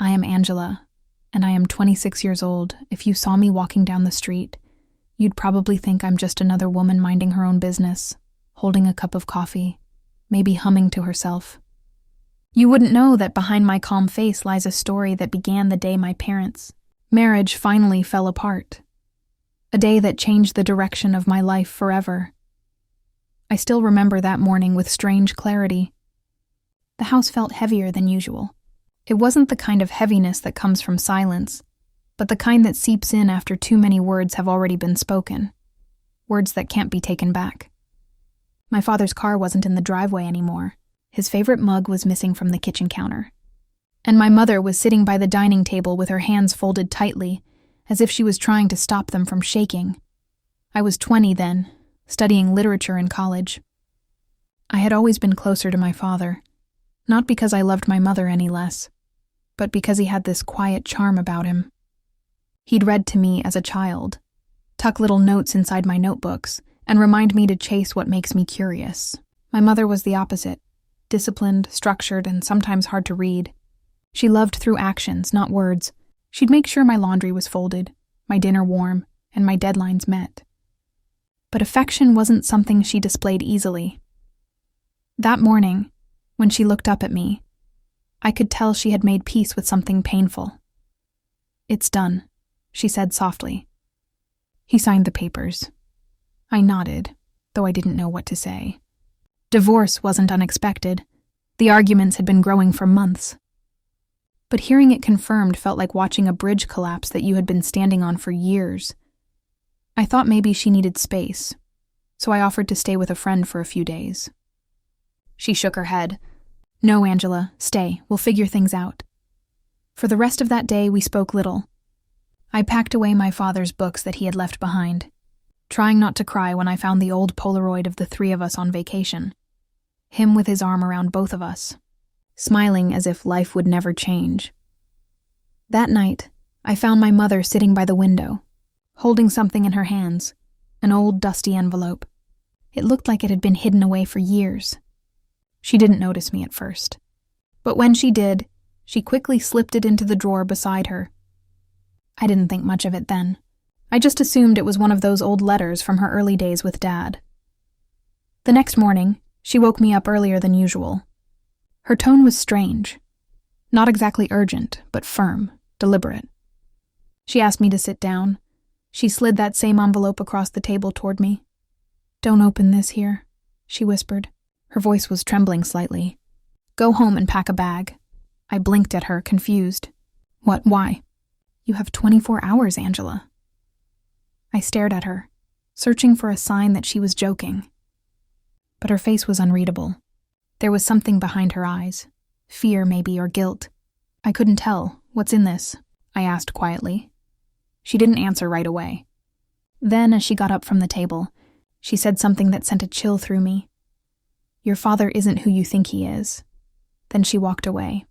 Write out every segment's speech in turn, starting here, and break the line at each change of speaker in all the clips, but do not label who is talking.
I am Angela, and I am 26 years old. If you saw me walking down the street, you'd probably think I'm just another woman minding her own business, holding a cup of coffee, maybe humming to herself. You wouldn't know that behind my calm face lies a story that began the day my parents' marriage finally fell apart. A day that changed the direction of my life forever. I still remember that morning with strange clarity. The house felt heavier than usual. It wasn't the kind of heaviness that comes from silence, but the kind that seeps in after too many words have already been spoken. Words that can't be taken back. My father's car wasn't in the driveway anymore. His favorite mug was missing from the kitchen counter. And my mother was sitting by the dining table with her hands folded tightly, as if she was trying to stop them from shaking. I was 20 then, studying literature in college. I had always been closer to my father, not because I loved my mother any less, but because he had this quiet charm about him. He'd read to me as a child, tuck little notes inside my notebooks, and remind me to chase what makes me curious. My mother was the opposite, disciplined, structured, and sometimes hard to read. She loved through actions, not words. She'd make sure my laundry was folded, my dinner warm, and my deadlines met. But affection wasn't something she displayed easily. That morning, when she looked up at me, I could tell she had made peace with something painful. "It's done," she said softly. He signed the papers. I nodded, though I didn't know what to say. Divorce wasn't unexpected. The arguments had been growing for months. But hearing it confirmed felt like watching a bridge collapse that you had been standing on for years. I thought maybe she needed space, so I offered to stay with a friend for a few days. She shook her head. "No, Angela, stay. We'll figure things out." For the rest of that day, we spoke little. I packed away my father's books that he had left behind, trying not to cry when I found the old Polaroid of the three of us on vacation. Him with his arm around both of us, smiling as if life would never change. That night, I found my mother sitting by the window, holding something in her hands, an old dusty envelope. It looked like it had been hidden away for years. She didn't notice me at first. But when she did, she quickly slipped it into the drawer beside her. I didn't think much of it then. I just assumed it was one of those old letters from her early days with Dad. The next morning, she woke me up earlier than usual. Her tone was strange. Not exactly urgent, but firm, deliberate. She asked me to sit down. She slid that same envelope across the table toward me. "Don't open this here," she whispered. Her voice was trembling slightly. "Go home and pack a bag." I blinked at her, confused. "What? Why?" "You have 24 hours, Angela." I stared at her, searching for a sign that she was joking. But her face was unreadable. There was something behind her eyes. Fear, maybe, or guilt. I couldn't tell. "What's in this?" I asked quietly. She didn't answer right away. Then, as she got up from the table, she said something that sent a chill through me. "Your father isn't who you think he is." Then she walked away.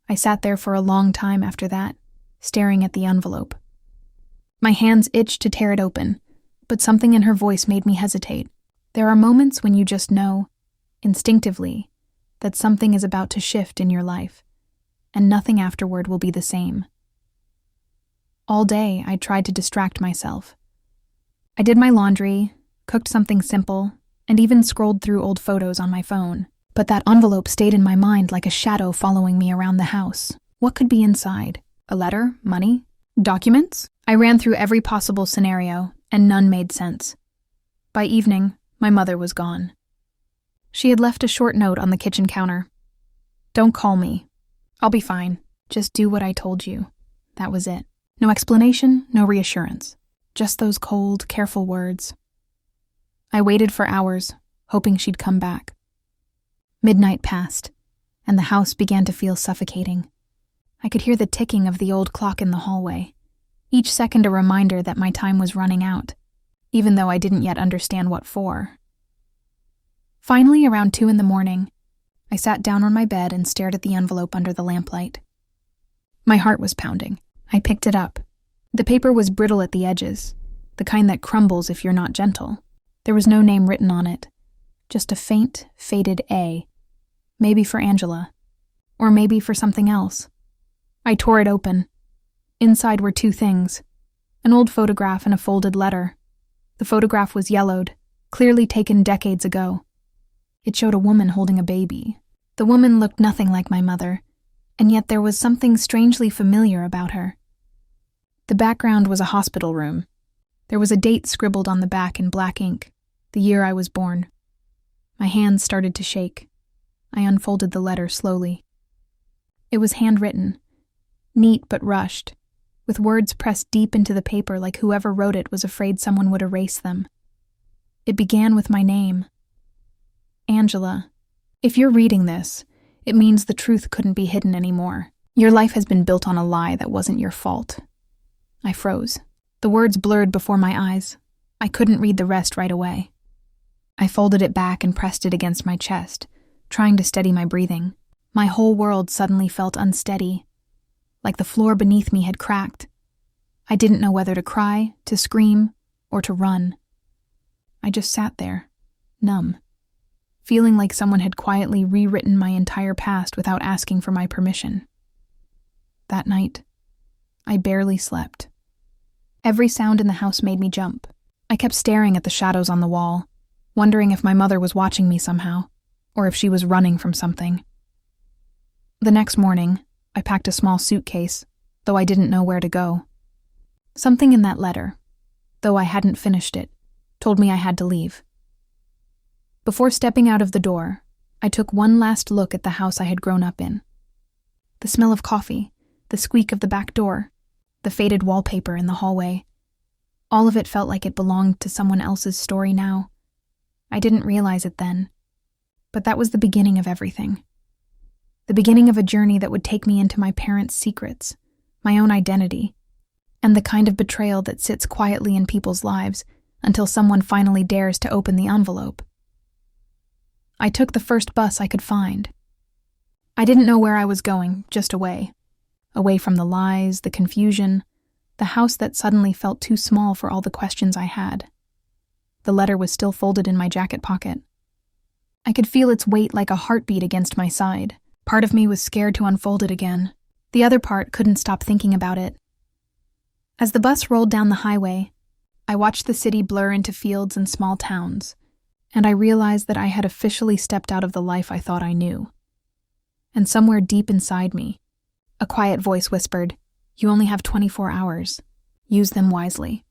I sat there for a long time after that, staring at the envelope. My hands itched to tear it open, but something in her voice made me hesitate. There are moments when you just know, instinctively, that something is about to shift in your life, and nothing afterward will be the same. All day, I tried to distract myself. I did my laundry, cooked something simple, and even scrolled through old photos on my phone. But that envelope stayed in my mind like a shadow following me around the house. What could be inside? A letter? Money? Documents? I ran through every possible scenario, and none made sense. By evening, my mother was gone. She had left a short note on the kitchen counter. "Don't call me. I'll be fine. Just do what I told you." That was it. No explanation, no reassurance. Just those cold, careful words. I waited for hours, hoping she'd come back. Midnight passed, and the house began to feel suffocating. I could hear the ticking of the old clock in the hallway, each second a reminder that my time was running out, even though I didn't yet understand what for. Finally, around 2 a.m, I sat down on my bed and stared at the envelope under the lamplight. My heart was pounding. I picked it up. The paper was brittle at the edges, the kind that crumbles if you're not gentle. There was no name written on it, just a faint, faded A. Maybe for Angela, or maybe for something else. I tore it open. Inside were two things: an old photograph and a folded letter. The photograph was yellowed, clearly taken decades ago. It showed a woman holding a baby. The woman looked nothing like my mother, and yet there was something strangely familiar about her. The background was a hospital room. There was a date scribbled on the back in black ink, the year I was born. My hands started to shake. I unfolded the letter slowly. It was handwritten, neat but rushed, with words pressed deep into the paper like whoever wrote it was afraid someone would erase them. It began with my name. Angela, if you're reading this, it means the truth couldn't be hidden anymore. Your life has been built on a lie that wasn't your fault. I froze. The words blurred before my eyes. I couldn't read the rest right away. I folded it back and pressed it against my chest, trying to steady my breathing. My whole world suddenly felt unsteady, like the floor beneath me had cracked. I didn't know whether to cry, to scream, or to run. I just sat there, numb, feeling like someone had quietly rewritten my entire past without asking for my permission. That night, I barely slept. Every sound in the house made me jump. I kept staring at the shadows on the wall, wondering if my mother was watching me somehow, or if she was running from something. The next morning, I packed a small suitcase, though I didn't know where to go. Something in that letter, though I hadn't finished it, told me I had to leave. Before stepping out of the door, I took one last look at the house I had grown up in. The smell of coffee, the squeak of the back door, the faded wallpaper in the hallway. All of it felt like it belonged to someone else's story now. I didn't realize it then, but that was the beginning of everything. The beginning of a journey that would take me into my parents' secrets, my own identity, and the kind of betrayal that sits quietly in people's lives until someone finally dares to open the envelope. I took the first bus I could find. I didn't know where I was going, just away. Away from the lies, the confusion, the house that suddenly felt too small for all the questions I had. The letter was still folded in my jacket pocket. I could feel its weight like a heartbeat against my side. Part of me was scared to unfold it again. The other part couldn't stop thinking about it. As the bus rolled down the highway, I watched the city blur into fields and small towns, and I realized that I had officially stepped out of the life I thought I knew. And somewhere deep inside me, a quiet voice whispered, "You only have 24 hours. Use them wisely."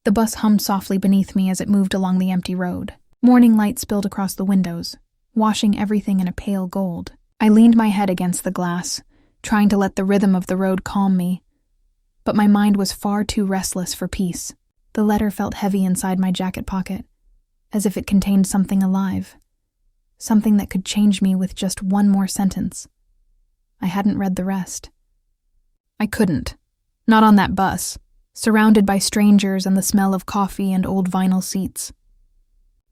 The bus hummed softly beneath me as it moved along the empty road. Morning light spilled across the windows, washing everything in a pale gold. I leaned my head against the glass, trying to let the rhythm of the road calm me. But my mind was far too restless for peace. The letter felt heavy inside my jacket pocket, as if it contained something alive. Something that could change me with just one more sentence. I hadn't read the rest. I couldn't. Not on that bus, surrounded by strangers and the smell of coffee and old vinyl seats.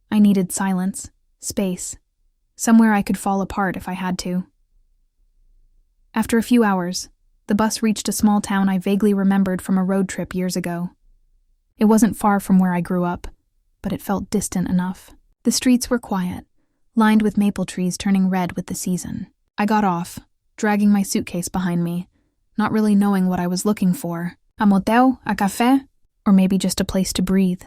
I needed silence, space, somewhere I could fall apart if I had to. After a few hours, the bus reached a small town I vaguely remembered from a road trip years ago. It wasn't far from where I grew up, but it felt distant enough. The streets were quiet, lined with maple trees turning red with the season. I got off, dragging my suitcase behind me, not really knowing what I was looking for. A motel? A café? Or maybe just a place to breathe.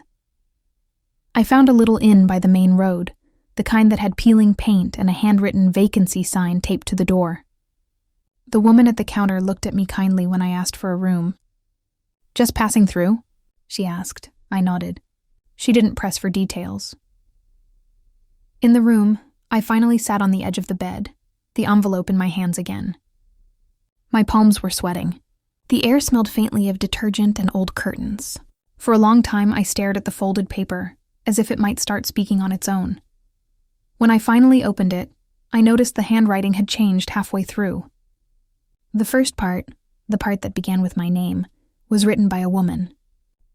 I found a little inn by the main road, the kind that had peeling paint and a handwritten vacancy sign taped to the door. The woman at the counter looked at me kindly when I asked for a room. "Just passing through?" she asked. I nodded. She didn't press for details. In the room, I finally sat on the edge of the bed, the envelope in my hands again. My palms were sweating. The air smelled faintly of detergent and old curtains. For a long time, I stared at the folded paper, as if it might start speaking on its own. When I finally opened it, I noticed the handwriting had changed halfway through. The first part, the part that began with my name, was written by a woman.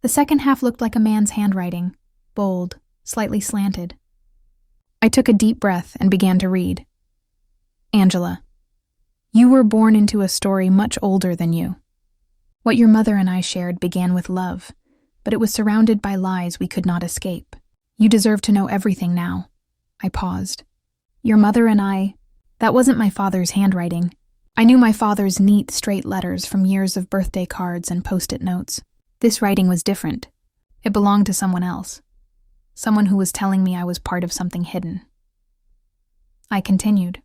The second half looked like a man's handwriting, bold, slightly slanted. I took a deep breath and began to read. "Angela, you were born into a story much older than you. What your mother and I shared began with love, but it was surrounded by lies we could not escape. You deserve to know everything now." I paused. "Your mother and I, That wasn't my father's handwriting. I knew my father's neat, straight letters from years of birthday cards and post-it notes. This writing was different. It belonged to someone else. Someone who was telling me I was part of something hidden. I continued.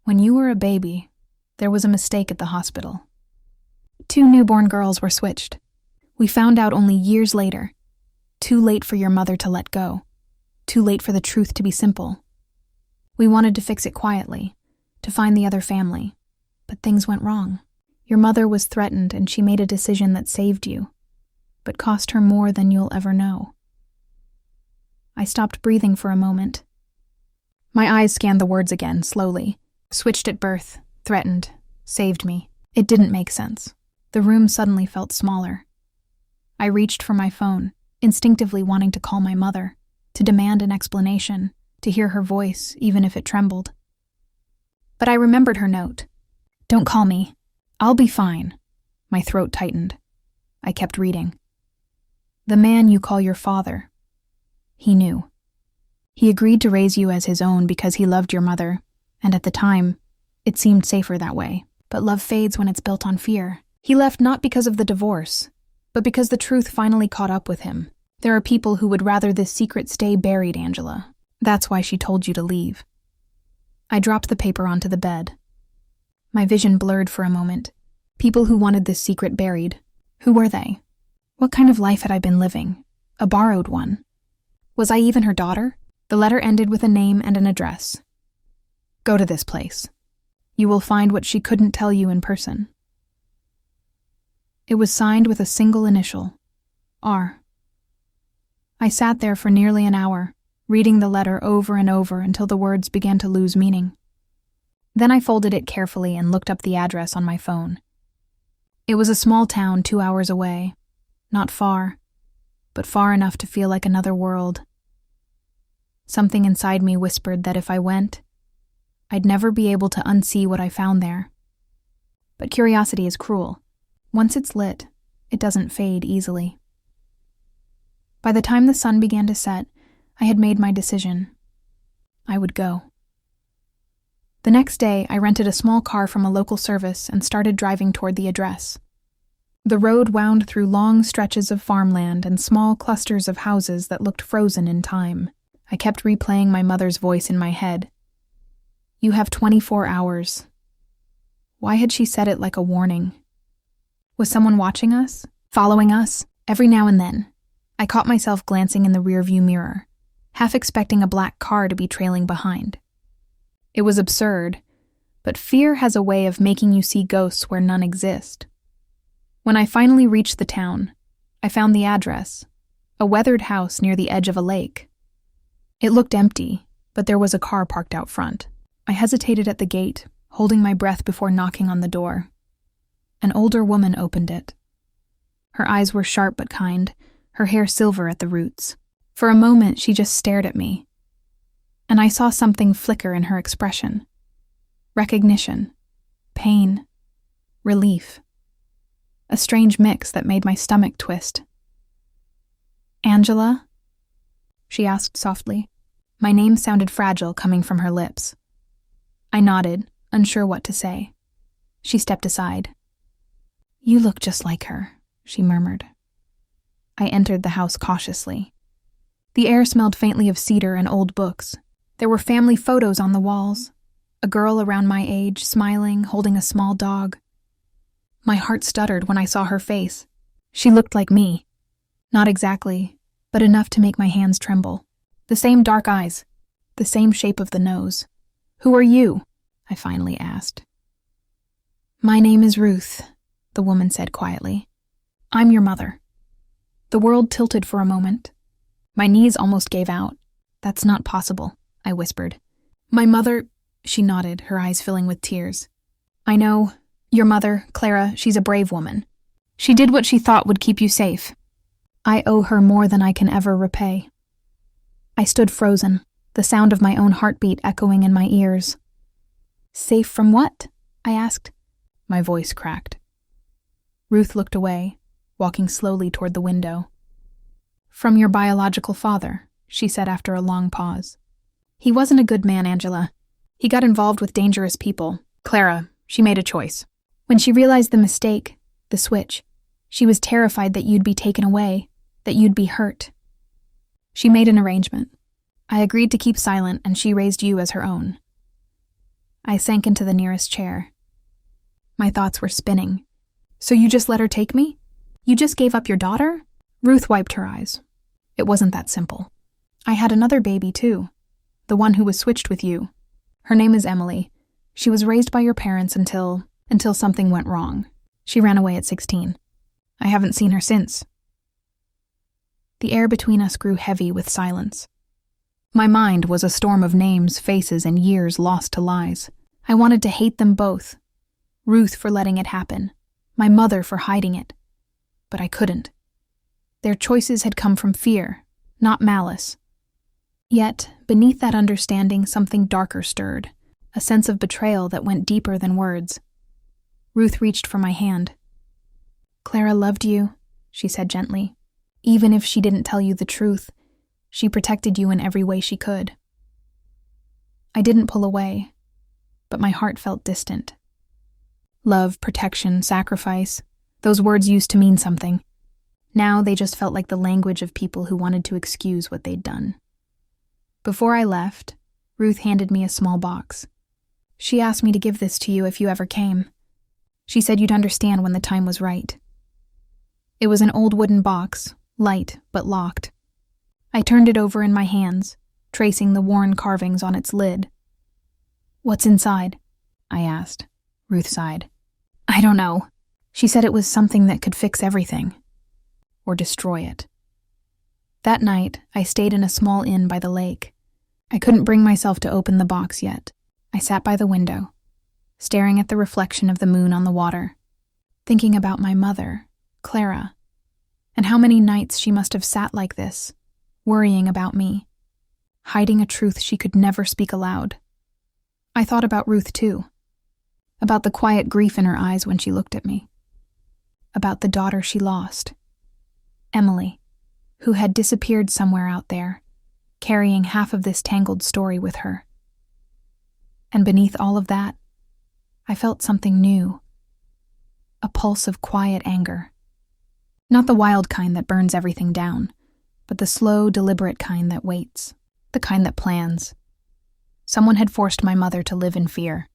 When you were a baby, there was a mistake at the hospital. 2 newborn girls were switched. We found out only years later. Too late for your mother to let go. Too late for the truth to be simple. We wanted to fix it quietly, to find the other family, but things went wrong. Your mother was threatened and she made a decision that saved you, but cost her more than you'll ever know. I stopped breathing for a moment. My eyes scanned the words again, slowly. Switched at birth, threatened, saved me. It didn't make sense. The room suddenly felt smaller. I reached for my phone, instinctively wanting to call my mother, to demand an explanation, to hear her voice, even if it trembled. But I remembered her note. Don't call me. I'll be fine. My throat tightened. I kept reading. The man you call your father. He knew. He agreed to raise you as his own because he loved your mother, and at the time, it seemed safer that way. But love fades when it's built on fear. He left not because of the divorce, but because the truth finally caught up with him. There are people who would rather this secret stay buried, Angela. That's why she told you to leave. I dropped the paper onto the bed. My vision blurred for a moment. People who wanted this secret buried. Who were they? What kind of life had I been living? A borrowed one. Was I even her daughter? The letter ended with a name and an address. Go to this place. You will find what she couldn't tell you in person. It was signed with a single initial, R. I sat there for nearly an hour, reading the letter over and over until the words began to lose meaning. Then I folded it carefully and looked up the address on my phone. It was a small town 2 hours away, not far, but far enough to feel like another world. Something inside me whispered that if I went, I'd never be able to unsee what I found there. But curiosity is cruel. Once it's lit, it doesn't fade easily. By the time the sun began to set, I had made my decision. I would go. The next day, I rented a small car from a local service and started driving toward the address. The road wound through long stretches of farmland and small clusters of houses that looked frozen in time. I kept replaying my mother's voice in my head. You have 24 hours. Why had she said it like a warning? Was someone watching us? Following us? Every now and then, I caught myself glancing in the rearview mirror, half expecting a black car to be trailing behind. It was absurd, but fear has a way of making you see ghosts where none exist. When I finally reached the town, I found the address, a weathered house near the edge of a lake. It looked empty, but there was a car parked out front. I hesitated at the gate, holding my breath before knocking on the door. An older woman opened it. Her eyes were sharp but kind, her hair silver at the roots. For a moment, she just stared at me, and I saw something flicker in her expression. Recognition, pain, relief. A strange mix that made my stomach twist. Angela? She asked softly. My name sounded fragile coming from her lips. I nodded, unsure what to say. She stepped aside. You look just like her, she murmured. I entered the house cautiously. The air smelled faintly of cedar and old books. There were family photos on the walls. A girl around my age, smiling, holding a small dog. My heart stuttered when I saw her face. She looked like me. Not exactly, but enough to make my hands tremble. The same dark eyes, the same shape of the nose. Who are you? I finally asked. My name is Ruth, the woman said quietly. I'm your mother. The world tilted for a moment. My knees almost gave out. That's not possible, I whispered. My mother, she nodded, her eyes filling with tears. I know. Your mother, Clara, she's a brave woman. She did what she thought would keep you safe. I owe her more than I can ever repay. I stood frozen, the sound of my own heartbeat echoing in my ears. Safe from what? I asked. My voice cracked. Ruth looked away, walking slowly toward the window. From your biological father, she said after a long pause. He wasn't a good man, Angela. He got involved with dangerous people. Clara, she made a choice. When she realized the mistake, the switch, she was terrified that you'd be taken away, that you'd be hurt. She made an arrangement. I agreed to keep silent, and she raised you as her own. I sank into the nearest chair. My thoughts were spinning. So you just let her take me? You just gave up your daughter? Ruth wiped her eyes. It wasn't that simple. I had another baby, too. The one who was switched with you. Her name is Emily. She was raised by your parents until something went wrong. She ran away at 16. I haven't seen her since. The air between us grew heavy with silence. My mind was a storm of names, faces, and years lost to lies. I wanted to hate them both. Ruth for letting it happen. My mother for hiding it. But I couldn't. Their choices had come from fear, not malice. Yet, beneath that understanding, something darker stirred, a sense of betrayal that went deeper than words. Ruth reached for my hand. Clara loved you, she said gently. Even if she didn't tell you the truth, she protected you in every way she could. I didn't pull away, but my heart felt distant. Love, protection, sacrifice, those words used to mean something. Now they just felt like the language of people who wanted to excuse what they'd done. Before I left, Ruth handed me a small box. She asked me to give this to you if you ever came. She said you'd understand when the time was right. It was an old wooden box, light but locked. I turned it over in my hands, tracing the worn carvings on its lid. What's inside? I asked. Ruth sighed. I don't know. She said it was something that could fix everything. Or destroy it. That night, I stayed in a small inn by the lake. I couldn't bring myself to open the box yet. I sat by the window, staring at the reflection of the moon on the water, thinking about my mother, Clara, and how many nights she must have sat like this, worrying about me, hiding a truth she could never speak aloud. I thought about Ruth too, about the quiet grief in her eyes when she looked at me, about the daughter she lost, Emily, who had disappeared somewhere out there, carrying half of this tangled story with her. And beneath all of that, I felt something new, a pulse of quiet anger. Not the wild kind that burns everything down, but the slow, deliberate kind that waits, the kind that plans. Someone had forced my mother to live in fear.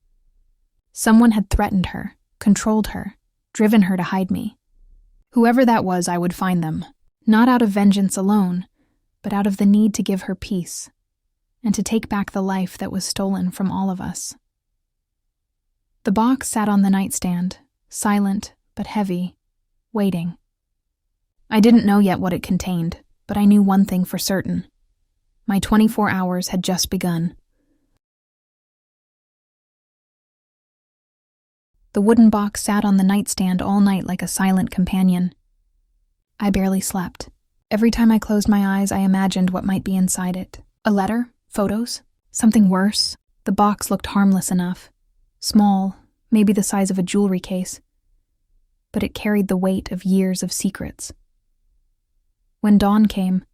Someone had threatened her, controlled her, driven her to hide me. Whoever that was, I would find them, not out of vengeance alone, but out of the need to give her peace, and to take back the life that was stolen from all of us. The box sat on the nightstand, silent but heavy, waiting. I didn't know yet what it contained, but I knew one thing for certain. My 24 hours had just begun. The wooden box sat on the nightstand all night like a silent companion. I barely slept. Every time I closed my eyes, I imagined what might be inside it. A letter? Photos? Something worse? The box looked harmless enough. Small, maybe the size of a jewelry case. But it carried the weight of years of secrets. When dawn came,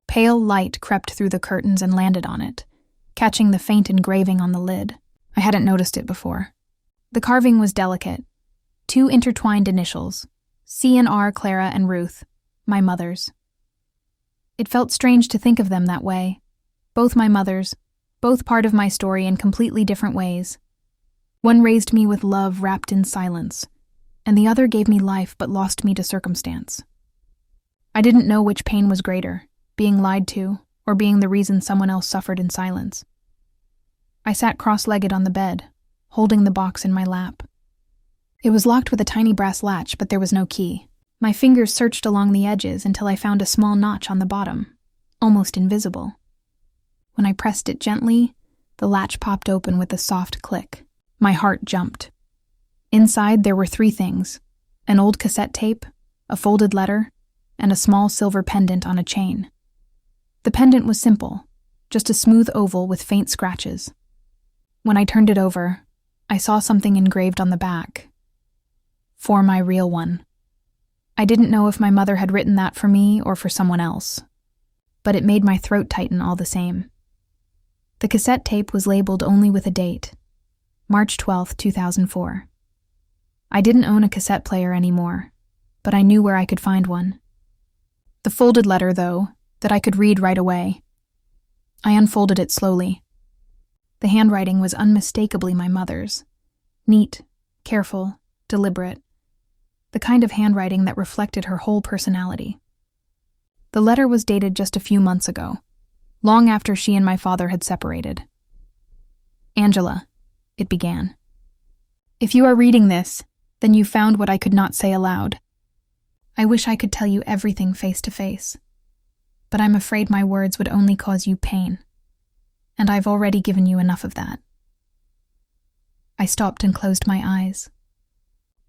pale light crept through the curtains and landed on it, catching the faint engraving on the lid. I hadn't noticed it before. The carving was delicate. 2 intertwined initials, C and R, Clara and Ruth, my mothers. It felt strange to think of them that way. Both my mothers, both part of my story in completely different ways. One raised me with love wrapped in silence, and the other gave me life but lost me to circumstance. I didn't know which pain was greater, being lied to, or being the reason someone else suffered in silence. I sat cross-legged on the bed, holding the box in my lap. It was locked with a tiny brass latch, but there was no key. My fingers searched along the edges until I found a small notch on the bottom, almost invisible. When I pressed it gently, the latch popped open with a soft click. My heart jumped. Inside there were 3 things: an old cassette tape, a folded letter, and a small silver pendant on a chain. The pendant was simple, just a smooth oval with faint scratches. When I turned it over, I saw something engraved on the back. For my real one. I didn't know if my mother had written that for me or for someone else, but it made my throat tighten all the same. The cassette tape was labeled only with a date, March 12, 2004. I didn't own a cassette player anymore, but I knew where I could find one. The folded letter, though, that I could read right away. I unfolded it slowly. The handwriting was unmistakably my mother's. Neat, careful, deliberate. The kind of handwriting that reflected her whole personality. The letter was dated just a few months ago, long after she and my father had separated. "Angela," it began. "If you are reading this, then you found what I could not say aloud. I wish I could tell you everything face to face, but I'm afraid my words would only cause you pain, and I've already given you enough of that." I stopped and closed my eyes.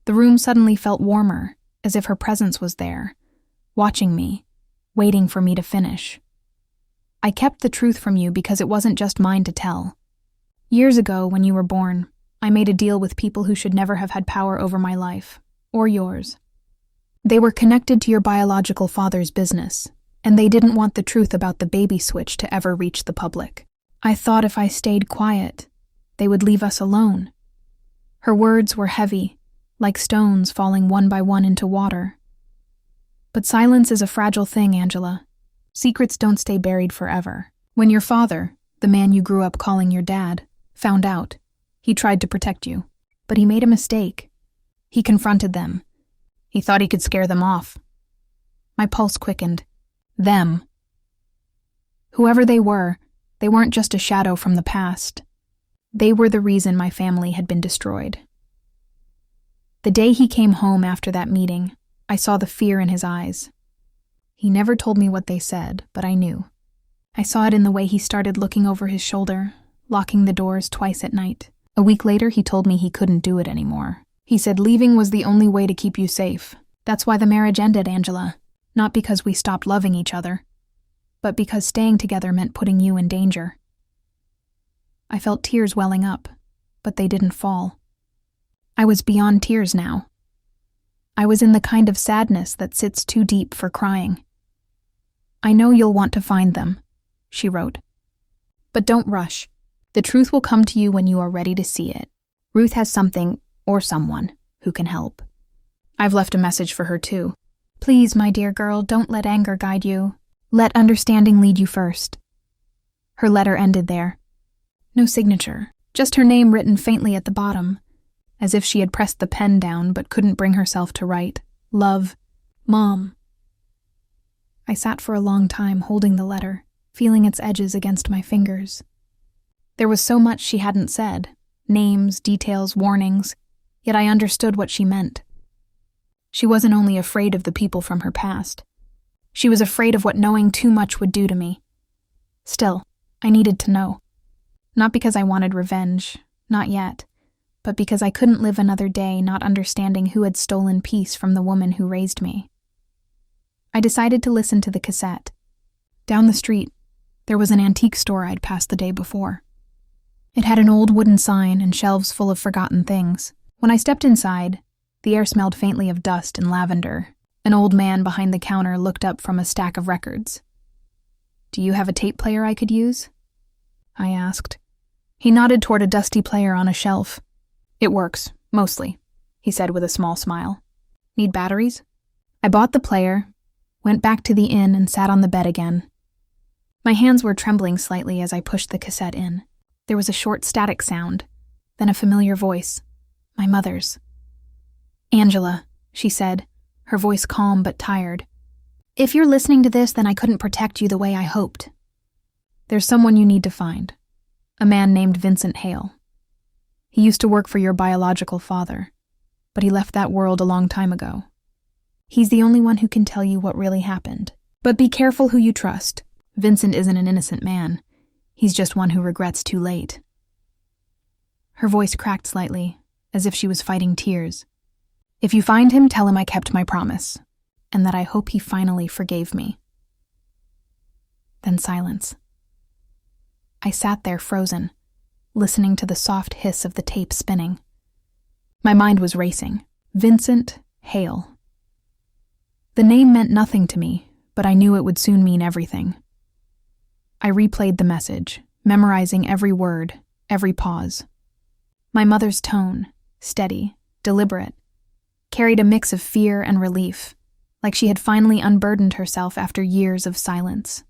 The room suddenly felt warmer, as if her presence was there, watching me, waiting for me to finish. "I kept the truth from you because it wasn't just mine to tell. Years ago, when you were born, I made a deal with people who should never have had power over my life, or yours. They were connected to your biological father's business, and they didn't want the truth about the baby switch to ever reach the public. I thought if I stayed quiet, they would leave us alone." Her words were heavy, like stones falling one by one into water. "But silence is a fragile thing, Angela. Secrets don't stay buried forever. When your father, the man you grew up calling your dad, found out, he tried to protect you. But he made a mistake. He confronted them. He thought he could scare them off." My pulse quickened. Them. Whoever they weren't just a shadow from the past. They were the reason my family had been destroyed. The day he came home after that meeting, I saw the fear in his eyes. He never told me what they said, but I knew. I saw it in the way he started looking over his shoulder, locking the doors twice at night. A week later, he told me he couldn't do it anymore. He said leaving was the only way to keep you safe. That's why the marriage ended, Angela. Not because we stopped loving each other, but because staying together meant putting you in danger. I felt tears welling up, but they didn't fall. I was beyond tears now. I was in the kind of sadness that sits too deep for crying. "I know you'll want to find them," she wrote. "But don't rush. The truth will come to you when you are ready to see it. Ruth has something, or someone, who can help." I've left a message for her too. "Please, my dear girl, don't let anger guide you. Let understanding lead you first." Her letter ended there. No signature, just her name written faintly at the bottom, as if she had pressed the pen down but couldn't bring herself to write, "Love, Mom." I sat for a long time holding the letter, feeling its edges against my fingers. There was so much she hadn't said, names, details, warnings, yet I understood what she meant. She wasn't only afraid of the people from her past. She was afraid of what knowing too much would do to me. Still, I needed to know. Not because I wanted revenge, not yet, but because I couldn't live another day not understanding who had stolen peace from the woman who raised me. I decided to listen to the cassette. Down the street, there was an antique store I'd passed the day before. It had an old wooden sign and shelves full of forgotten things. When I stepped inside, the air smelled faintly of dust and lavender. An old man behind the counter looked up from a stack of records. "Do you have a tape player I could use?" I asked. He nodded toward a dusty player on a shelf. "It works, mostly," he said with a small smile. "Need batteries?" I bought the player, went back to the inn and sat on the bed again. My hands were trembling slightly as I pushed the cassette in. There was a short static sound, then a familiar voice, my mother's. "Angela," she said, her voice calm but tired. "If you're listening to this, then I couldn't protect you the way I hoped. There's someone you need to find. A man named Vincent Hale. He used to work for your biological father, but he left that world a long time ago. He's the only one who can tell you what really happened. But be careful who you trust. Vincent isn't an innocent man. He's just one who regrets too late." Her voice cracked slightly, as if she was fighting tears. "If you find him, tell him I kept my promise, and that I hope he finally forgave me." Then silence. I sat there frozen, listening to the soft hiss of the tape spinning. My mind was racing. Vincent Hale. The name meant nothing to me, but I knew it would soon mean everything. I replayed the message, memorizing every word, every pause. My mother's tone, steady, deliberate, carried a mix of fear and relief, like she had finally unburdened herself after years of silence.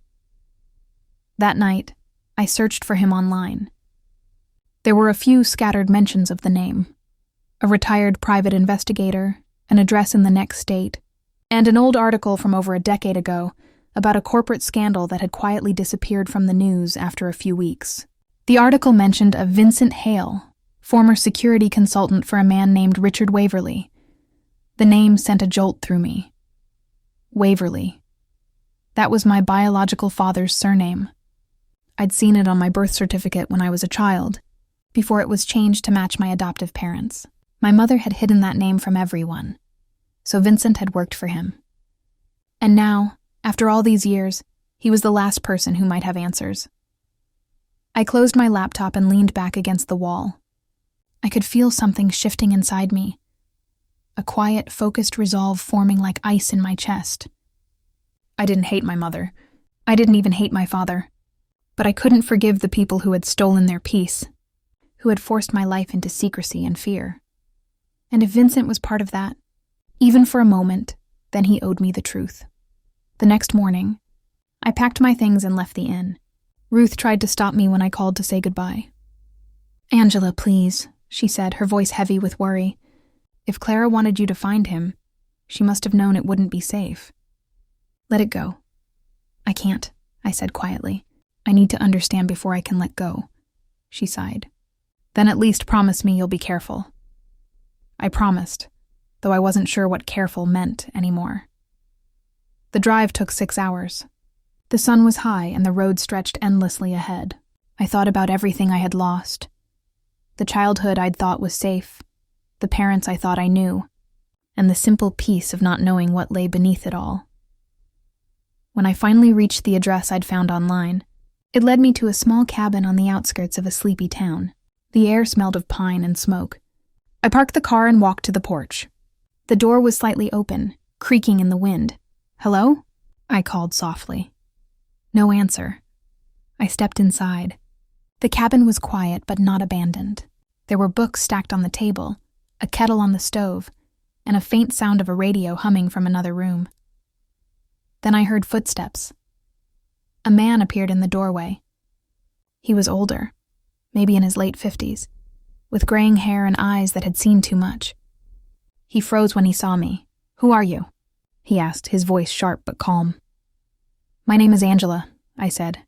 That night, I searched for him online. There were a few scattered mentions of the name: a retired private investigator, an address in the next state, and an old article from over a decade ago about a corporate scandal that had quietly disappeared from the news after a few weeks. The article mentioned a Vincent Hale, former security consultant for a man named Richard Waverly. The name sent a jolt through me. Waverly. That was my biological father's surname. I'd seen it on my birth certificate when I was a child, before it was changed to match my adoptive parents. My mother had hidden that name from everyone, so Vincent had worked for him. And now, after all these years, he was the last person who might have answers. I closed my laptop and leaned back against the wall. I could feel something shifting inside me, a quiet, focused resolve forming like ice in my chest. I didn't hate my mother. I didn't even hate my father. But I couldn't forgive the people who had stolen their peace, who had forced my life into secrecy and fear. And if Vincent was part of that, even for a moment, then he owed me the truth. The next morning, I packed my things and left the inn. Ruth tried to stop me when I called to say goodbye. "Angela, please," she said, her voice heavy with worry. "If Clara wanted you to find him, she must have known it wouldn't be safe. Let it go." "I can't," I said quietly. "I need to understand before I can let go." She sighed. "Then at least promise me you'll be careful." I promised, though I wasn't sure what careful meant anymore. The drive took 6 hours. The sun was high and the road stretched endlessly ahead. I thought about everything I had lost. The childhood I'd thought was safe, the parents I thought I knew, and the simple peace of not knowing what lay beneath it all. When I finally reached the address I'd found online, it led me to a small cabin on the outskirts of a sleepy town. The air smelled of pine and smoke. I parked the car and walked to the porch. The door was slightly open, creaking in the wind. "Hello?" I called softly. No answer. I stepped inside. The cabin was quiet but not abandoned. There were books stacked on the table, a kettle on the stove, and a faint sound of a radio humming from another room. Then I heard footsteps. A man appeared in the doorway. He was older, maybe in his late 50s, with graying hair and eyes that had seen too much. He froze when he saw me. "Who are you?" he asked, his voice sharp but calm. "My name is Angela," I said.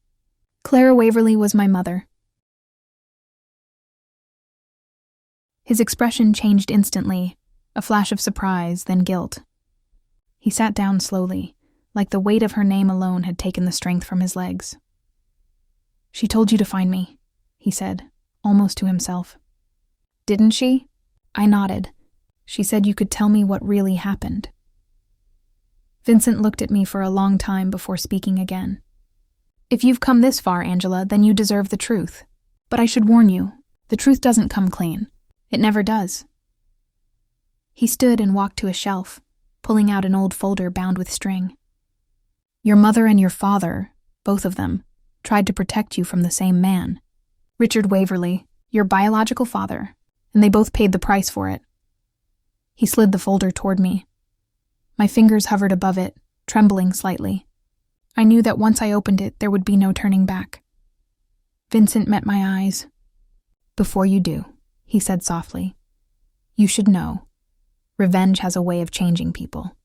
"Clara Waverly was my mother." His expression changed instantly, a flash of surprise, then guilt. He sat down slowly, like the weight of her name alone had taken the strength from his legs. "She told you to find me," he said, almost to himself. "Didn't she?" I nodded. "She said you could tell me what really happened." Vincent looked at me for a long time before speaking again. "If you've come this far, Angela, then you deserve the truth. But I should warn you, the truth doesn't come clean. It never does." He stood and walked to a shelf, pulling out an old folder bound with string. "Your mother and your father, both of them, tried to protect you from the same man. Richard Waverly, your biological father, and they both paid the price for it." He slid the folder toward me. My fingers hovered above it, trembling slightly. I knew that once I opened it, there would be no turning back. Vincent met my eyes. "Before you do," he said softly, "you should know. Revenge has a way of changing people.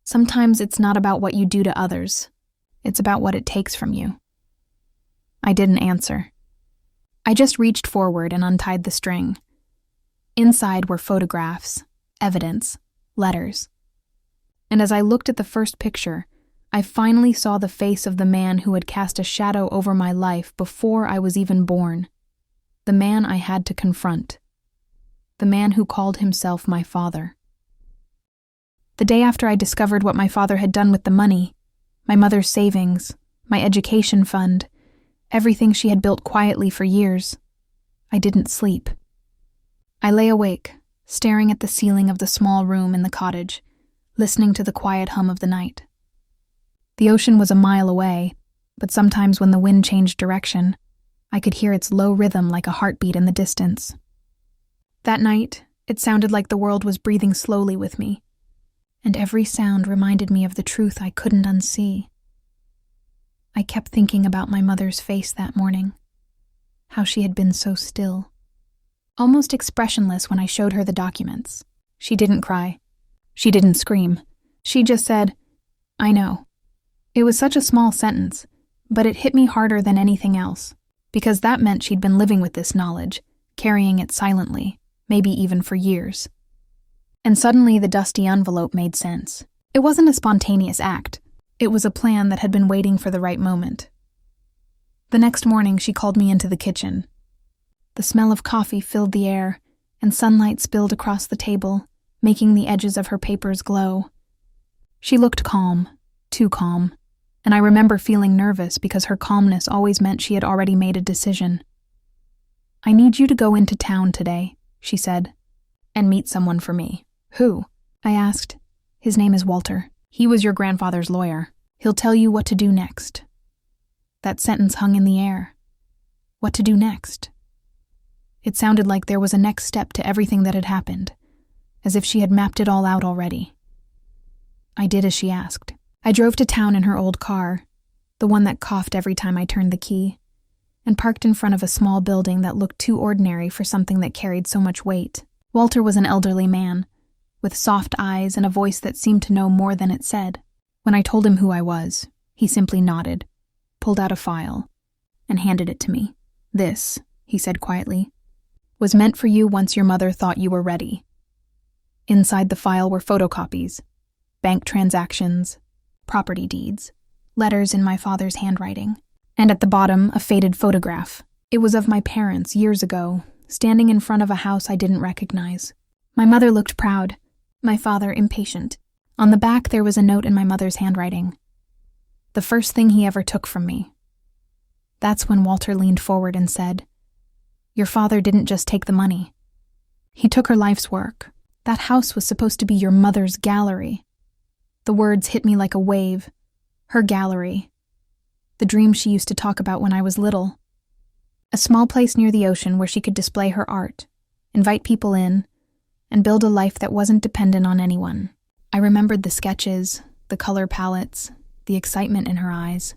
Sometimes it's not about what you do to others. It's about what it takes from you." I didn't answer. I just reached forward and untied the string. Inside were photographs, evidence, letters. And as I looked at the first picture, I finally saw the face of the man who had cast a shadow over my life before I was even born. The man I had to confront. The man who called himself my father. The day after I discovered what my father had done with the money, my mother's savings, my education fund, everything she had built quietly for years, I didn't sleep. I lay awake, staring at the ceiling of the small room in the cottage, listening to the quiet hum of the night. The ocean was a mile away, but sometimes when the wind changed direction, I could hear its low rhythm like a heartbeat in the distance. That night, it sounded like the world was breathing slowly with me, and every sound reminded me of the truth I couldn't unsee. I kept thinking about my mother's face that morning, how she had been so still, almost expressionless when I showed her the documents. She didn't cry. She didn't scream. She just said, "I know." It was such a small sentence, but it hit me harder than anything else, because that meant she'd been living with this knowledge, carrying it silently, maybe even for years. And suddenly the dusty envelope made sense. It wasn't a spontaneous act. It was a plan that had been waiting for the right moment. The next morning, she called me into the kitchen. The smell of coffee filled the air, and sunlight spilled across the table, making the edges of her papers glow. She looked calm, too calm, and I remember feeling nervous because her calmness always meant she had already made a decision. "I need you to go into town today," she said, "and meet someone for me." "Who?" I asked. "His name is Walter. He was your grandfather's lawyer. He'll tell you what to do next." That sentence hung in the air. What to do next? It sounded like there was a next step to everything that had happened, as if she had mapped it all out already. I did as she asked. I drove to town in her old car, the one that coughed every time I turned the key, and parked in front of a small building that looked too ordinary for something that carried so much weight. Walter was an elderly man, with soft eyes and a voice that seemed to know more than it said. When I told him who I was, he simply nodded, pulled out a file, and handed it to me. "This," he said quietly, "was meant for you once your mother thought you were ready." Inside the file were photocopies, bank transactions, property deeds, letters in my father's handwriting, and at the bottom a faded photograph. It was of my parents years ago, standing in front of a house I didn't recognize. My mother looked proud, my father impatient. On the back there was a note in my mother's handwriting. "The first thing he ever took from me." That's when Walter leaned forward and said, "Your father didn't just take the money. He took her life's work. That house was supposed to be your mother's gallery." The words hit me like a wave. Her gallery. The dream she used to talk about when I was little. A small place near the ocean where she could display her art, invite people in, and build a life that wasn't dependent on anyone. I remembered the sketches, the color palettes, the excitement in her eyes.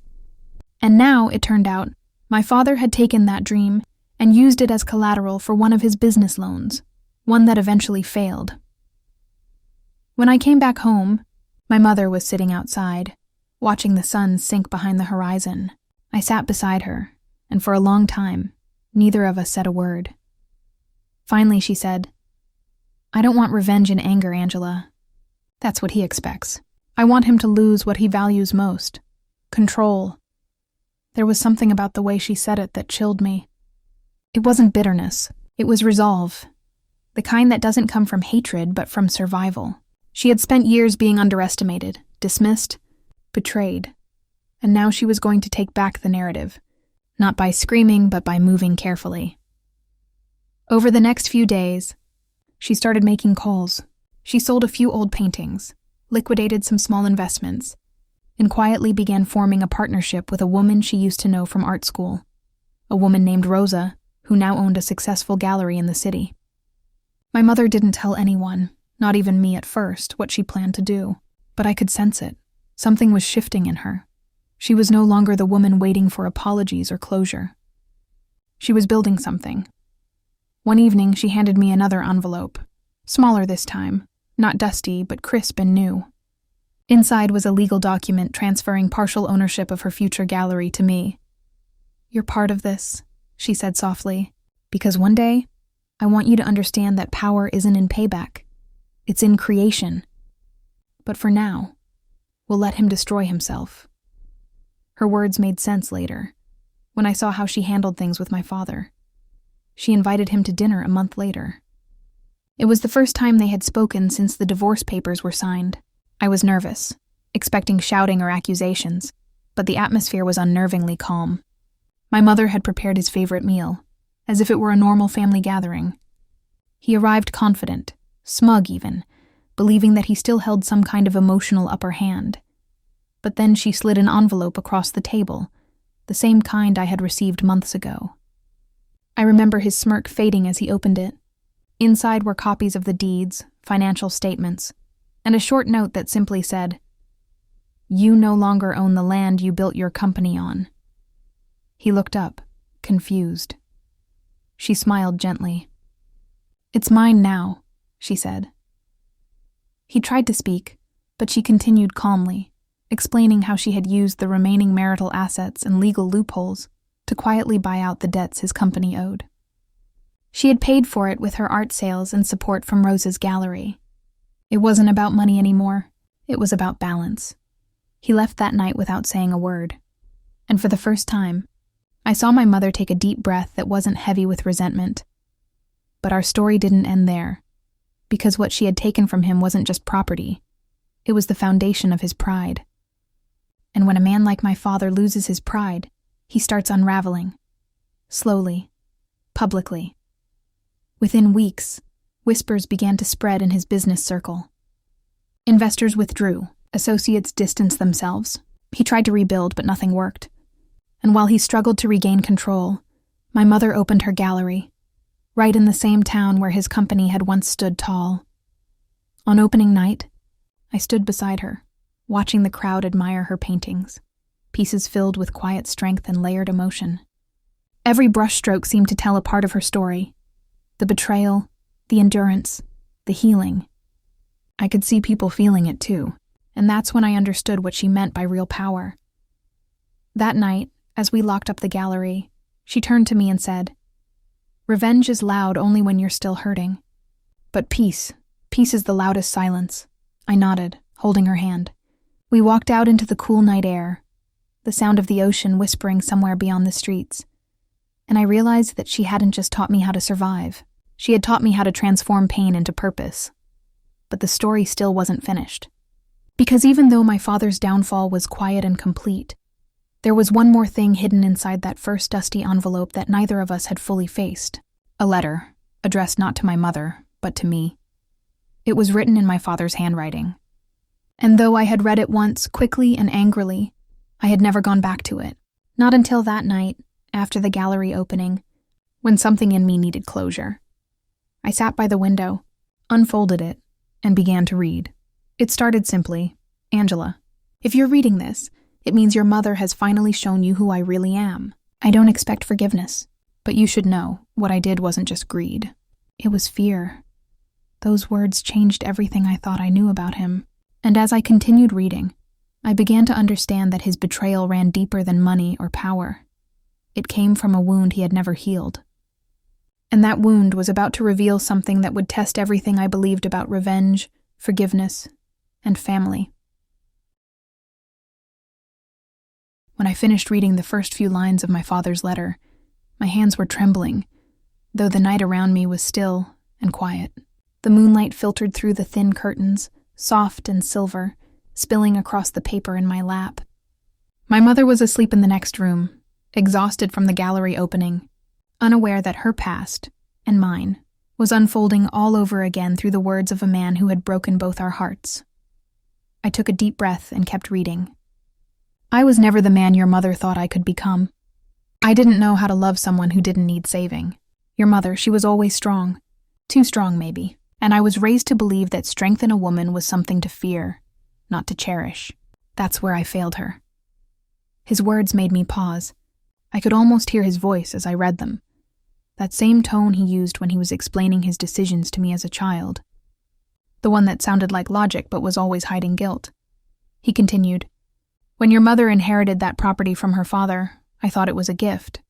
And now, it turned out, my father had taken that dream and used it as collateral for one of his business loans, one that eventually failed. When I came back home, my mother was sitting outside, watching the sun sink behind the horizon. I sat beside her, and for a long time, neither of us said a word. Finally, she said, "I don't want revenge and anger, Angela. That's what he expects. I want him to lose what he values most. Control." There was something about the way she said it that chilled me. It wasn't bitterness. It was resolve. The kind that doesn't come from hatred, but from survival. She had spent years being underestimated, dismissed, betrayed. And now she was going to take back the narrative. Not by screaming, but by moving carefully. Over the next few days, she started making calls. She sold a few old paintings, liquidated some small investments, and quietly began forming a partnership with a woman she used to know from art school, a woman named Rosa, who now owned a successful gallery in the city. My mother didn't tell anyone, not even me at first, what she planned to do, but I could sense it. Something was shifting in her. She was no longer the woman waiting for apologies or closure. She was building something. One evening, she handed me another envelope, smaller this time, not dusty, but crisp and new. Inside was a legal document transferring partial ownership of her future gallery to me. "You're part of this," she said softly, "because one day, I want you to understand that power isn't in payback. It's in creation. But for now, we'll let him destroy himself." Her words made sense later, when I saw how she handled things with my father. She invited him to dinner a month later. It was the first time they had spoken since the divorce papers were signed. I was nervous, expecting shouting or accusations, but the atmosphere was unnervingly calm. My mother had prepared his favorite meal, as if it were a normal family gathering. He arrived confident, smug even, believing that he still held some kind of emotional upper hand. But then she slid an envelope across the table, the same kind I had received months ago. I remember his smirk fading as he opened it. Inside were copies of the deeds, financial statements, and a short note that simply said, "You no longer own the land you built your company on." He looked up, confused. She smiled gently. "It's mine now," she said. He tried to speak, but she continued calmly, explaining how she had used the remaining marital assets and legal loopholes to quietly buy out the debts his company owed. She had paid for it with her art sales and support from Rose's gallery. It wasn't about money anymore. It was about balance. He left that night without saying a word. And for the first time, I saw my mother take a deep breath that wasn't heavy with resentment. But our story didn't end there, because what she had taken from him wasn't just property. It was the foundation of his pride. And when a man like my father loses his pride, he starts unraveling. Slowly. Publicly. Within weeks, whispers began to spread in his business circle. Investors withdrew, associates distanced themselves. He tried to rebuild, but nothing worked. And while he struggled to regain control, my mother opened her gallery, right in the same town where his company had once stood tall. On opening night, I stood beside her, watching the crowd admire her paintings, pieces filled with quiet strength and layered emotion. Every brushstroke seemed to tell a part of her story. The betrayal, the endurance, the healing. I could see people feeling it too, and that's when I understood what she meant by real power. That night, as we locked up the gallery, she turned to me and said, "Revenge is loud only when you're still hurting. But peace is the loudest silence." I nodded, holding her hand. We walked out into the cool night air, the sound of the ocean whispering somewhere beyond the streets. And I realized that she hadn't just taught me how to survive. She had taught me how to transform pain into purpose. But the story still wasn't finished. Because even though my father's downfall was quiet and complete, there was one more thing hidden inside that first dusty envelope that neither of us had fully faced. A letter, addressed not to my mother, but to me. It was written in my father's handwriting. And though I had read it once, quickly and angrily, I had never gone back to it. Not until that night, after the gallery opening, when something in me needed closure. I sat by the window, unfolded it, and began to read. It started simply, "Angela, if you're reading this, it means your mother has finally shown you who I really am. I don't expect forgiveness, but you should know, what I did wasn't just greed. It was fear." Those words changed everything I thought I knew about him. And as I continued reading, I began to understand that his betrayal ran deeper than money or power. It came from a wound he had never healed. And that wound was about to reveal something that would test everything I believed about revenge, forgiveness, and family. When I finished reading the first few lines of my father's letter, my hands were trembling, though the night around me was still and quiet. The moonlight filtered through the thin curtains, soft and silver, spilling across the paper in my lap. My mother was asleep in the next room, exhausted from the gallery opening, unaware that her past, and mine, was unfolding all over again through the words of a man who had broken both our hearts. I took a deep breath and kept reading. I was never the man your mother thought I could become. I didn't know how to love someone who didn't need saving. Your mother, she was always strong. Too strong, maybe. And I was raised to believe that strength in a woman was something to fear, not to cherish. That's where I failed her. His words made me pause. I could almost hear his voice as I read them. That same tone he used when he was explaining his decisions to me as a child. The one that sounded like logic but was always hiding guilt. He continued, "When your mother inherited that property from her father, I thought it was a gift.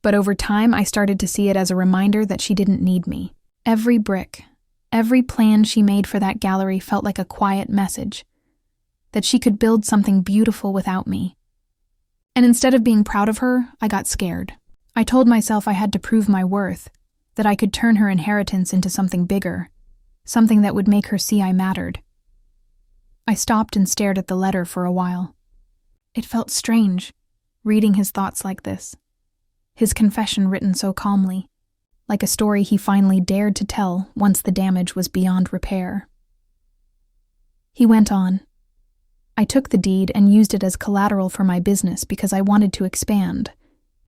But over time, I started to see it as a reminder that she didn't need me. Every brick, every plan she made for that gallery felt like a quiet message, that she could build something beautiful without me. And instead of being proud of her, I got scared. I told myself I had to prove my worth, that I could turn her inheritance into something bigger, something that would make her see I mattered." I stopped and stared at the letter for a while. It felt strange, reading his thoughts like this. His confession written so calmly, like a story he finally dared to tell once the damage was beyond repair. He went on. "I took the deed and used it as collateral for my business because I wanted to expand.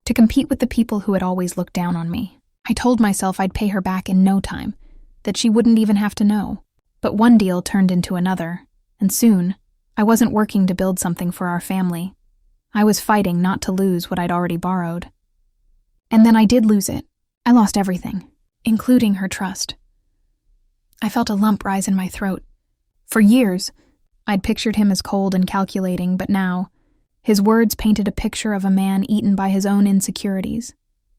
to compete with the people who had always looked down on me. I told myself I'd pay her back in no time, that she wouldn't even have to know. But one deal turned into another, and soon, I wasn't working to build something for our family. I was fighting not to lose what I'd already borrowed. And then I did lose it. I lost everything, including her trust. I felt a lump rise in my throat. For years, I'd pictured him as cold and calculating, but now, his words painted a picture of a man eaten by his own insecurities,